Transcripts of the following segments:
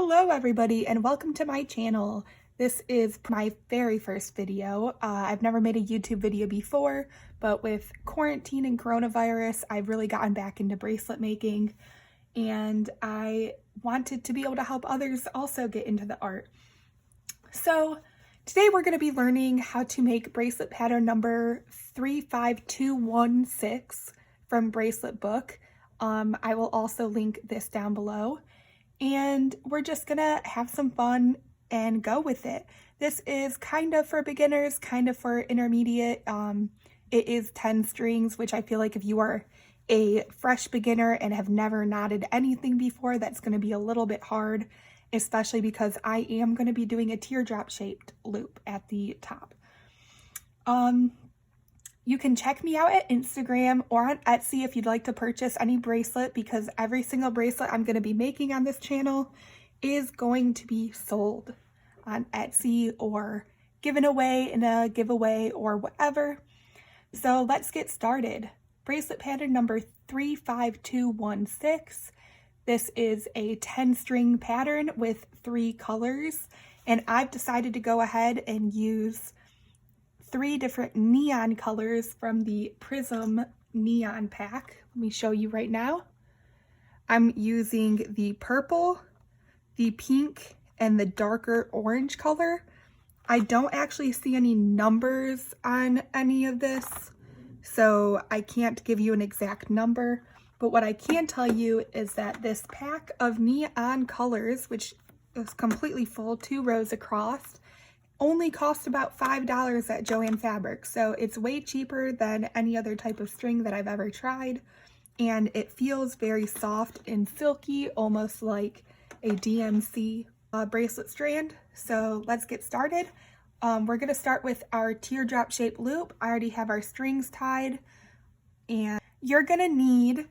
Hello everybody and welcome to my channel. This is my very first video. I've never made a YouTube video before, but with quarantine and coronavirus, I've really gotten back into bracelet making and I wanted to be able to help others also get into the art. So today we're going to be learning how to make bracelet pattern number 35216 from Bracelet book. I will also link this down below. And we're just gonna have some fun and go with it. This is kind of for beginners, kind of for intermediate. It is 10 strings, which I feel like if you are a fresh beginner and have never knotted anything before, that's gonna be a little bit hard, especially because I am gonna be doing a teardrop shaped loop at the top. You can check me out at Instagram or on Etsy if you'd like to purchase any bracelet, because every single bracelet I'm going to be making on this channel is going to be sold on Etsy or given away in a giveaway or whatever. So let's get started. Bracelet pattern number 35216. This is a 10 string pattern with 3 colors, and I've decided to go ahead and use 3 different neon colors from the Prism neon pack. Let me show you right now. I'm using the purple, the pink, and the darker orange color. I don't actually see any numbers on any of this, so I can't give you an exact number, but what I can tell you is that this pack of neon colors, which is completely full, 2 rows across, only cost about $5 at Joann Fabrics, so it's way cheaper than any other type of string that I've ever tried, and it feels very soft and silky, almost like a DMC bracelet strand. So let's get started. We're going to start with our teardrop shaped loop. I already have our strings tied, and you're going to need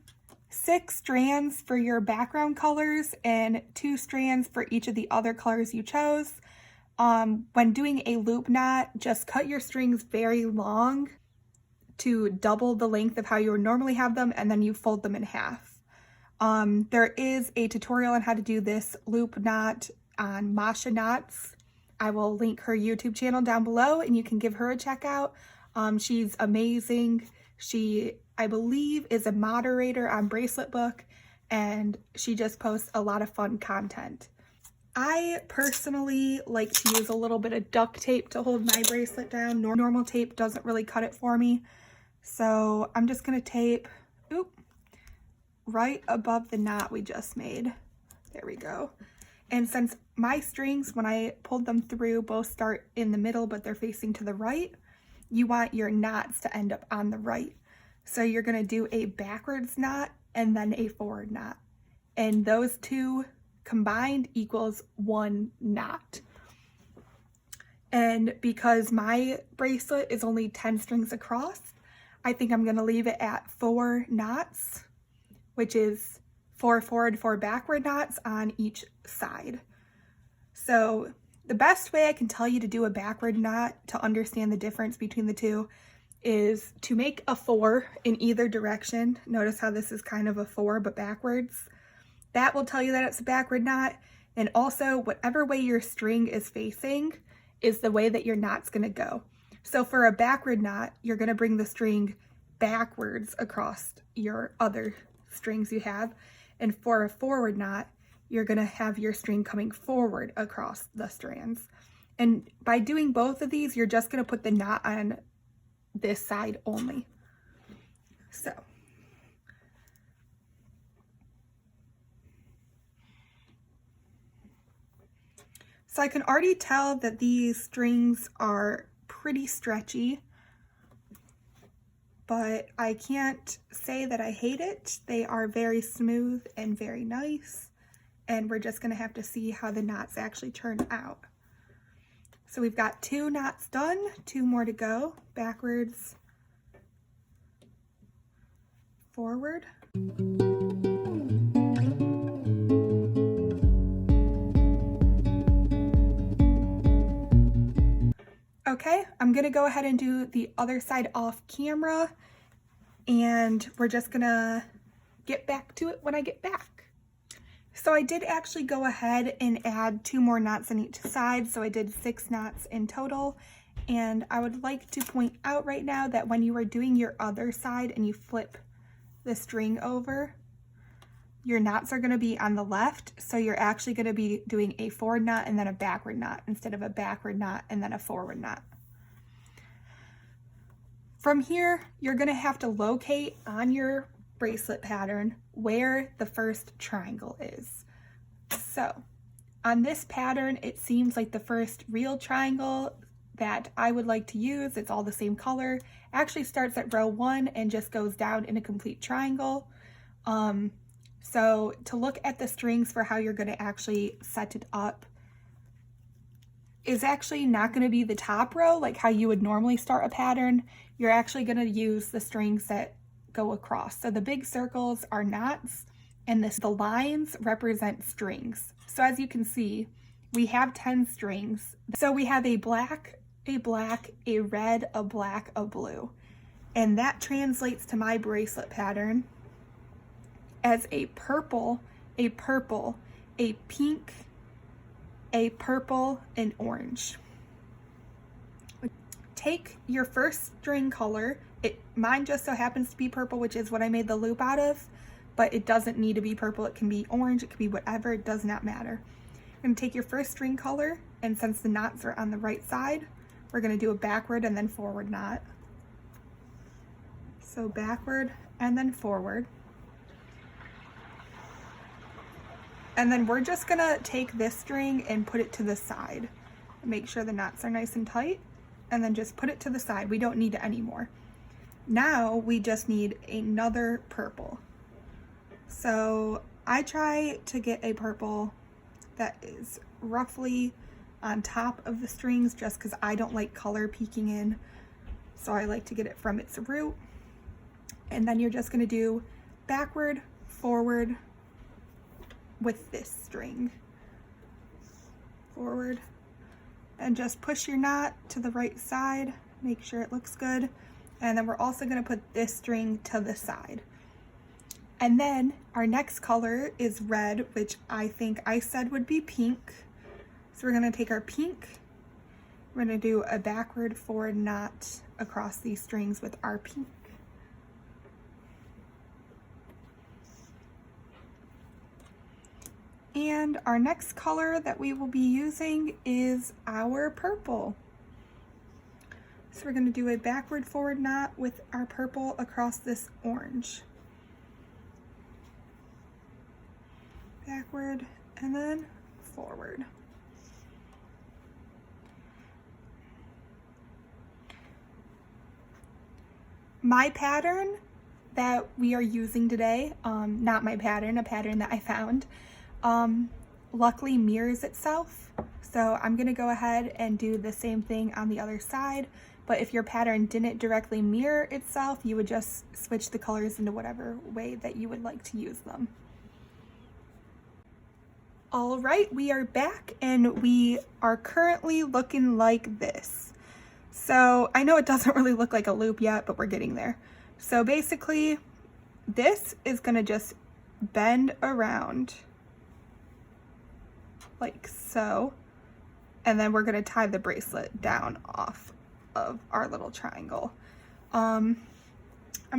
6 strands for your background colors and 2 strands for each of the other colors you chose. When doing a loop knot, just cut your strings very long to double the length of how you would normally have them, and then you fold them in half. There is a tutorial on how to do this loop knot on Masha Knots. I will link her YouTube channel down below and you can give her a check out. She's amazing. She, I believe, is a moderator on Bracelet book, and she just posts a lot of fun content. I personally like to use a little bit of duct tape to hold my bracelet down. Normal tape doesn't really cut it for me. So I'm just going to tape right above the knot we just made. There we go. And since my strings, when I pulled them through, both start in the middle, but they're facing to the right, you want your knots to end up on the right. So you're going to do a backwards knot and then a forward knot. And those two combined equals 1 knot. And because my bracelet is only 10 strings across, I think I'm going to leave it at 4 knots, which is 4 forward, 4 backward knots on each side. So the best way I can tell you to do a backward knot to understand the difference between the two is to make a 4 in either direction. Notice how this is kind of a 4 but backwards. That will tell you that it's a backward knot, and also whatever way your string is facing is the way that your knot's going to go. So for a backward knot, you're going to bring the string backwards across your other strings you have, and for a forward knot, you're going to have your string coming forward across the strands. And by doing both of these, you're just going to put the knot on this side only. So I can already tell that these strings are pretty stretchy, but I can't say that I hate it. They are very smooth and very nice, and we're just gonna have to see how the knots actually turn out. So we've got 2 knots done, 2 more to go, backwards, forward. Okay, I'm gonna go ahead and do the other side off camera, and we're just gonna get back to it when I get back. So I did actually go ahead and add 2 more knots on each side, so I did 6 knots in total. And I would like to point out right now that when you are doing your other side and you flip the string over, your knots are going to be on the left, so you're actually going to be doing a forward knot and then a backward knot instead of a backward knot and then a forward knot. From here, you're going to have to locate on your bracelet pattern where the first triangle is. So on this pattern, it seems like the first real triangle that I would like to use, it's all the same color, actually starts at row 1 and just goes down in a complete triangle. So to look at the strings for how you're going to actually set it up is actually not going to be the top row like how you would normally start a pattern. You're actually going to use the strings that go across. So the big circles are knots and the lines represent strings. So as you can see, we have 10 strings. So we have a black, a red, a black, a blue. And that translates to my bracelet pattern as a purple, a pink, a purple, and orange. Take your first string color. Mine just so happens to be purple, which is what I made the loop out of, but it doesn't need to be purple. It can be orange, it can be whatever, it does not matter. You're gonna take your first string color, and since the knots are on the right side, we're gonna do a backward and then forward knot. So backward and then forward. And then we're just gonna take this string and put it to the side. Make sure the knots are nice and tight, and then just put it to the side. We don't need it anymore. Now we just need another purple. So I try to get a purple that is roughly on top of the strings just because I don't like color peeking in. So I like to get it from its root. And then you're just gonna do backward, forward, with this string, forward, and just push your knot to the right side, make sure it looks good, and then we're also going to put this string to the side. And then our next color is red, which I think I said would be pink, so we're going to take our pink, we're going to do a backward forward knot across these strings with our pink. And our next color that we will be using is our purple. So we're going to do a backward forward knot with our purple across this orange. Backward and then forward. My pattern that we are using today, not my pattern, a pattern that I found, luckily mirrors itself. So I'm gonna go ahead and do the same thing on the other side, but if your pattern didn't directly mirror itself, you would just switch the colors into whatever way that you would like to use them. All right, we are back and we are currently looking like this. So I know it doesn't really look like a loop yet, but we're getting there. So basically, this is gonna just bend around like so, and then we're gonna tie the bracelet down off of our little triangle. I'm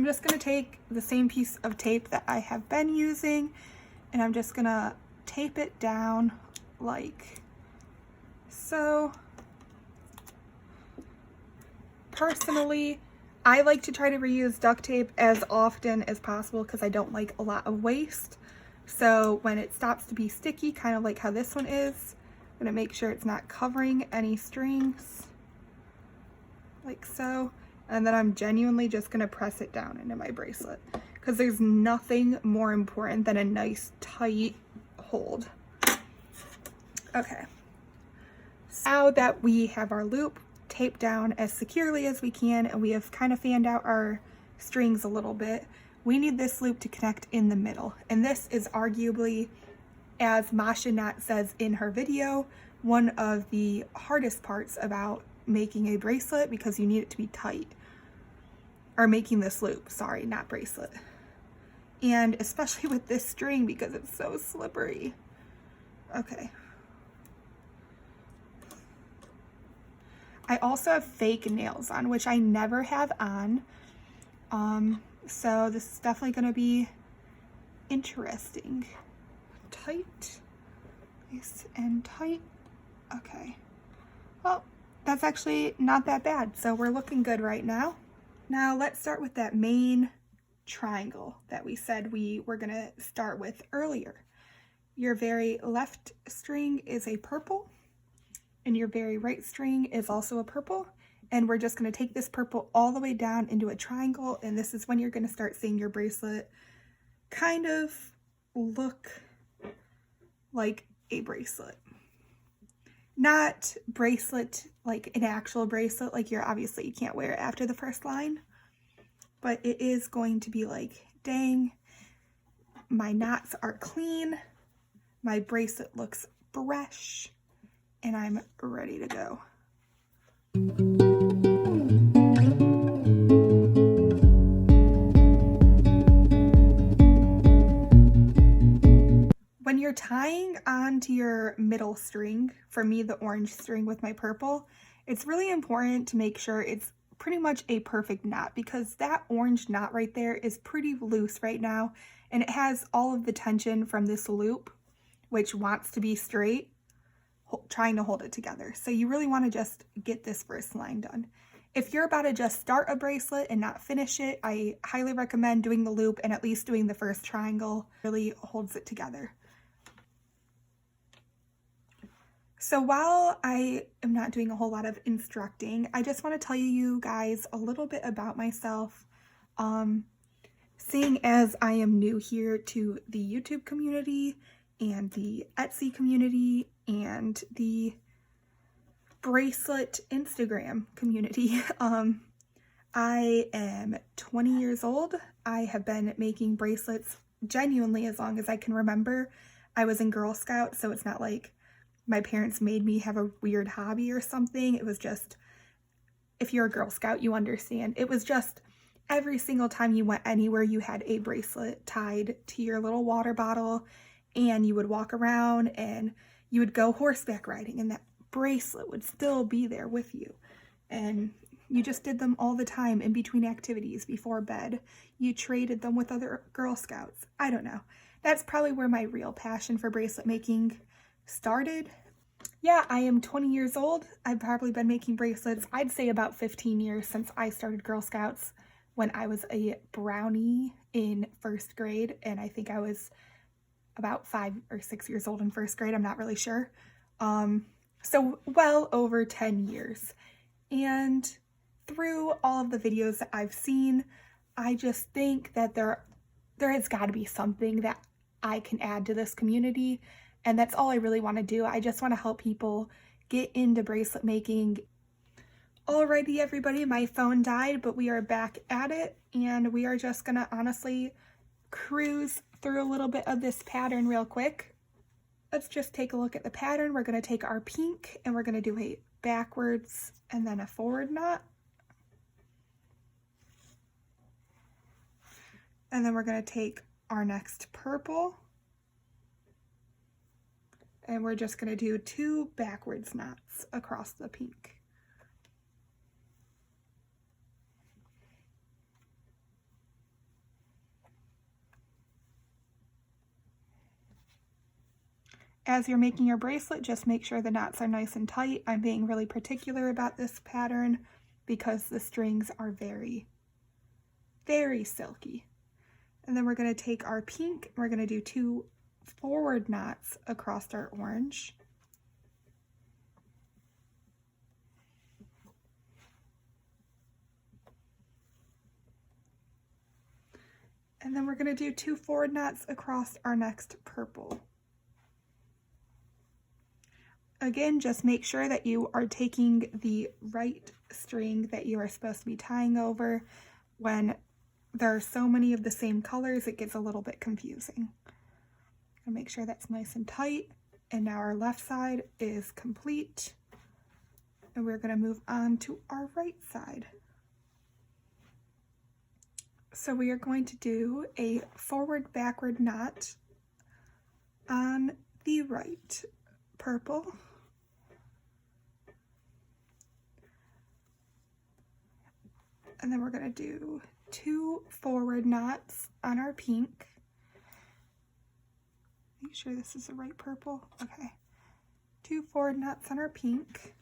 just gonna take the same piece of tape that I have been using, and I'm just gonna tape it down like so. Personally, I like to try to reuse duct tape as often as possible because I don't like a lot of waste. So when it stops to be sticky, kind of like how this one is, I'm gonna make sure it's not covering any strings, like so. And then I'm genuinely just gonna press it down into my bracelet because there's nothing more important than a nice tight hold. Okay, so now that we have our loop taped down as securely as we can and we have kind of fanned out our strings a little bit, we need this loop to connect in the middle. And this is arguably, as Masha Nat says in her video, one of the hardest parts about making a bracelet because you need it to be tight. Or making this loop, sorry, not bracelet. and especially with this string because it's so slippery. Okay. I also have fake nails on, which I never have on. So this is definitely going to be interesting. Tight, nice and tight. Okay. Well, that's actually not that bad. So we're looking good right now. Now let's start with that main triangle that we said we were going to start with earlier. Your very left string is a purple, and your very right string is also a purple. And we're just going to take this purple all the way down into a triangle, and this is when you're going to start seeing your bracelet kind of look like a bracelet. Not bracelet like an actual bracelet, like you're obviously you can't wear it after the first line, but it is going to be like, dang, my knots are clean, my bracelet looks fresh, and I'm ready to go. When you're tying onto your middle string, for me the orange string with my purple, it's really important to make sure it's pretty much a perfect knot, because that orange knot right there is pretty loose right now, and it has all of the tension from this loop, which wants to be straight, trying to hold it together. So you really want to just get this first line done. If you're about to just start a bracelet and not finish it, I highly recommend doing the loop and at least doing the first triangle. It really holds it together. So while I am not doing a whole lot of instructing, I just want to tell you guys a little bit about myself. Seeing as I am new here to the YouTube community and the Etsy community and the bracelet Instagram community, I am 20 years old. I have been making bracelets genuinely as long as I can remember. I was in Girl Scouts, so it's not like my parents made me have a weird hobby or something. It was just, if you're a Girl Scout, you understand. It was just every single time you went anywhere, you had a bracelet tied to your little water bottle, and you would walk around and you would go horseback riding, and that bracelet would still be there with you. And you just did them all the time in between activities, before bed. You traded them with other Girl Scouts. I don't know. That's probably where my real passion for bracelet making started. Yeah, I am 20 years old. I've probably been making bracelets, I'd say about 15 years since I started Girl Scouts when I was a brownie in first grade, and I think I was about 5 or 6 years old in first grade. I'm not really sure. So well over 10 years. And through all of the videos that I've seen, I just think that there has got to be something that I can add to this community. And that's all I really want to do. I just want to help people get into bracelet making. Alrighty, everybody, my phone died, but we are back at it. And we are just going to honestly cruise through a little bit of this pattern real quick. Let's just take a look at the pattern. We're going to take our pink and we're going to do a backwards and then a forward knot. And then we're going to take our next purple. And we're just going to do 2 backwards knots across the pink. As you're making your bracelet, just make sure the knots are nice and tight. I'm being really particular about this pattern because the strings are very, very silky. And then we're going to take our pink, we're going to do 2 forward knots across our orange. And then we're going to do 2 forward knots across our next purple. Again, just make sure that you are taking the right string that you are supposed to be tying over. When there are so many of the same colors, it gets a little bit confusing. And make sure that's nice and tight. And now our left side is complete. And we're going to move on to our right side. So we are going to do a forward backward knot on the right purple. And then we're going to do 2 forward knots on our pink. Make sure this is the right purple. Okay. 2 forward knots on our pink.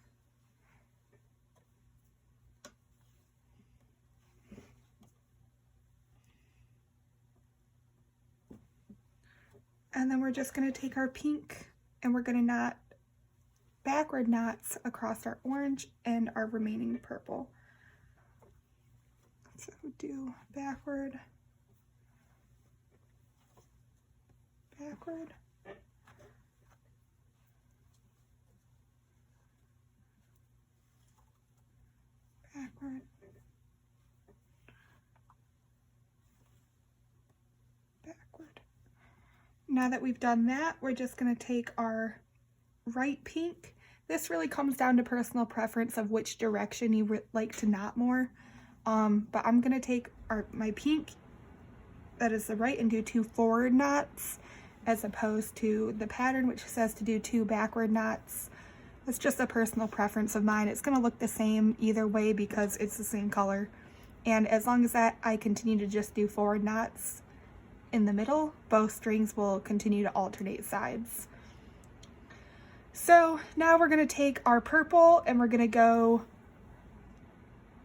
And then we're just going to take our pink and we're going to knot backward knots across our orange and our remaining purple. So do backward, backward, backward, backward. Now that we've done that, we're just going to take our right pink. This really comes down to personal preference of which direction you like to knot more. But I'm going to take my pink that is the right and do 2 forward knots as opposed to the pattern which says to do 2 backward knots. It's just a personal preference of mine. It's going to look the same either way because it's the same color. And as long as that I continue to just do forward knots in the middle, both strings will continue to alternate sides. So now we're going to take our purple and we're going to go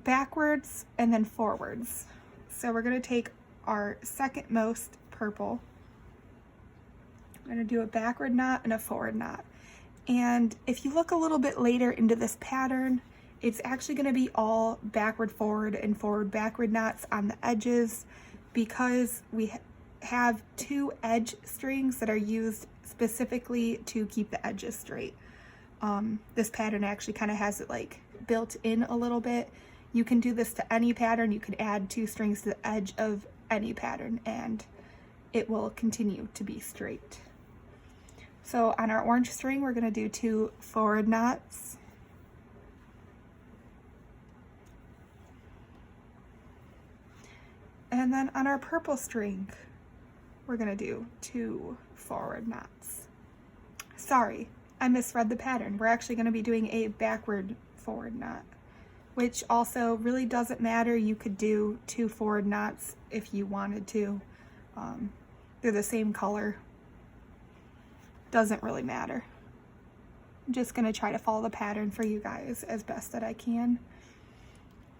backwards and then forwards. So we're going to take our second most purple. I'm going to do a backward knot and a forward knot. And if you look a little bit later into this pattern, it's actually going to be all backward forward and forward backward knots on the edges because we have 2 edge strings that are used specifically to keep the edges straight. This pattern actually kind of has it like built in a little bit. You can do this to any pattern. You could add 2 strings to the edge of any pattern and it will continue to be straight. So on our orange string, we're going to do 2 forward knots. And then on our purple string, we're going to do 2 forward knots. Sorry, I misread the pattern. We're actually going to be doing a backward forward knot, which also really doesn't matter. You could do 2 forward knots if you wanted to. They're the same color. Doesn't really matter. I'm just going to try to follow the pattern for you guys as best that I can.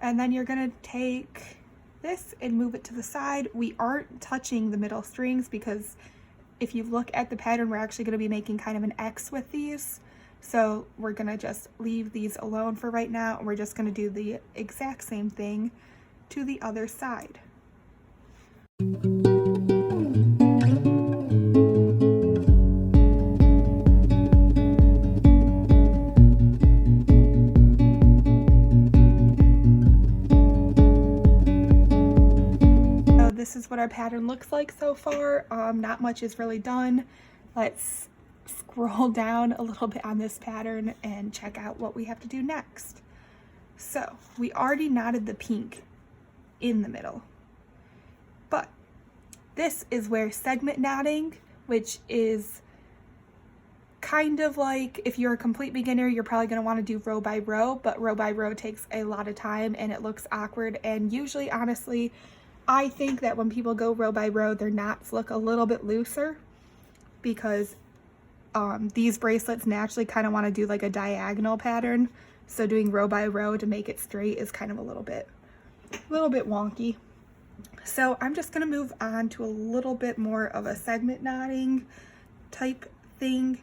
And then you're going to take this and move it to the side. We aren't touching the middle strings because if you look at the pattern, we're actually going to be making kind of an X with these. So we're going to just leave these alone for right now, and we're just going to do the exact same thing to the other side. So this is what our pattern looks like so far. Not much is really done. Let's scroll down a little bit on this pattern and check out what we have to do next. So we already knotted the pink in the middle, but this is where segment knotting, which is kind of like if you're a complete beginner, you're probably going to want to do row by row, but row by row takes a lot of time and it looks awkward. And usually, honestly, I think that when people go row by row, their knots look a little bit looser because these bracelets naturally kind of want to do like a diagonal pattern. So doing row by row to make it straight is kind of a little bit wonky. So I'm just going to move on to a little bit more of a segment knotting type thing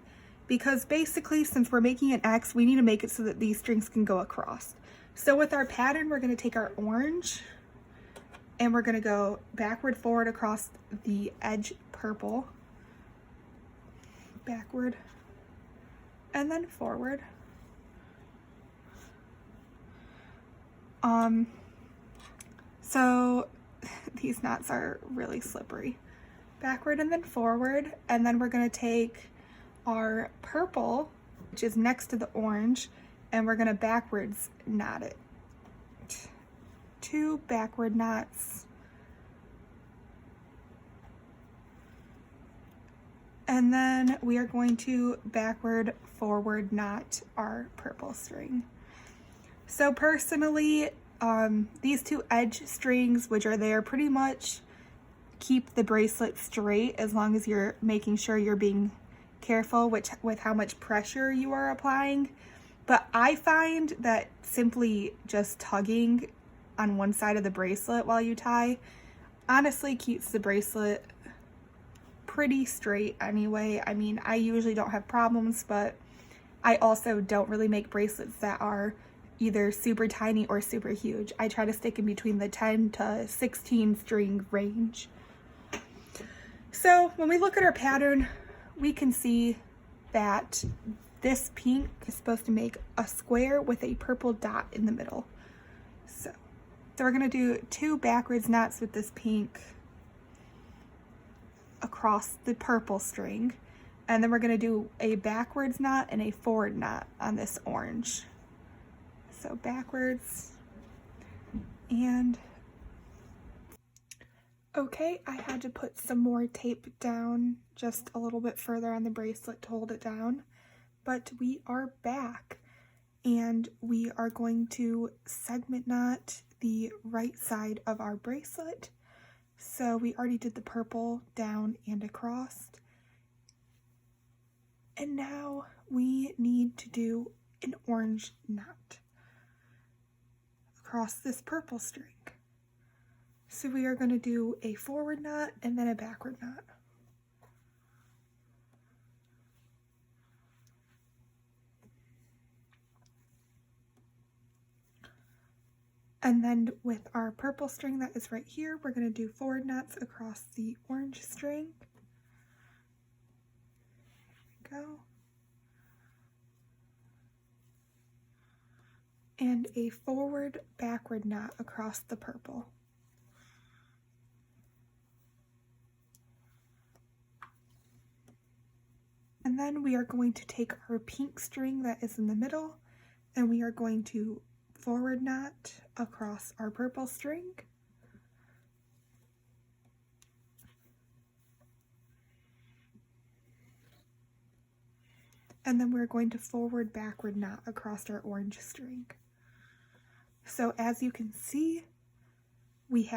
because basically since we're making an X, we need to make it so that these strings can go across. So with our pattern, we're going to take our orange and we're going to go backward forward across the edge purple, backward and then forward. So these knots are really slippery. Backward and then forward, and then we're going to take our purple, which is next to the orange, and we're going to backwards knot it. 2 backward knots And then we are going to backward forward knot our purple string. So personally, these two edge strings, which are there, pretty much keep the bracelet straight as long as you're making sure you're being careful with how much pressure you are applying. But I find that simply just tugging on one side of the bracelet while you tie honestly keeps the bracelet pretty straight anyway. I mean, I usually don't have problems, but I also don't really make bracelets that are either super tiny or super huge. I try to stick in between the 10 to 16 string range. So when we look at our pattern, we can see that this pink is supposed to make a square with a purple dot in the middle. So we're gonna do 2 backwards knots with this pink across the purple string, and then we're gonna do a backwards knot and a forward knot on this orange. So backwards and okay, I had to put some more tape down just a little bit further on the bracelet to hold it down, but we are back and we are going to segment knot the right side of our bracelet. So we already did the purple down and across, and now we need to do an orange knot across this purple string. So we are going to do a forward knot and then a backward knot. And then with our purple string that is right here, we're going to do forward knots across the orange string. There we go. And a forward backward knot across the purple. And then we are going to take our pink string that is in the middle, and we are going to forward knot across our purple string. And then we're going to forward backward knot across our orange string. So as you can see, we have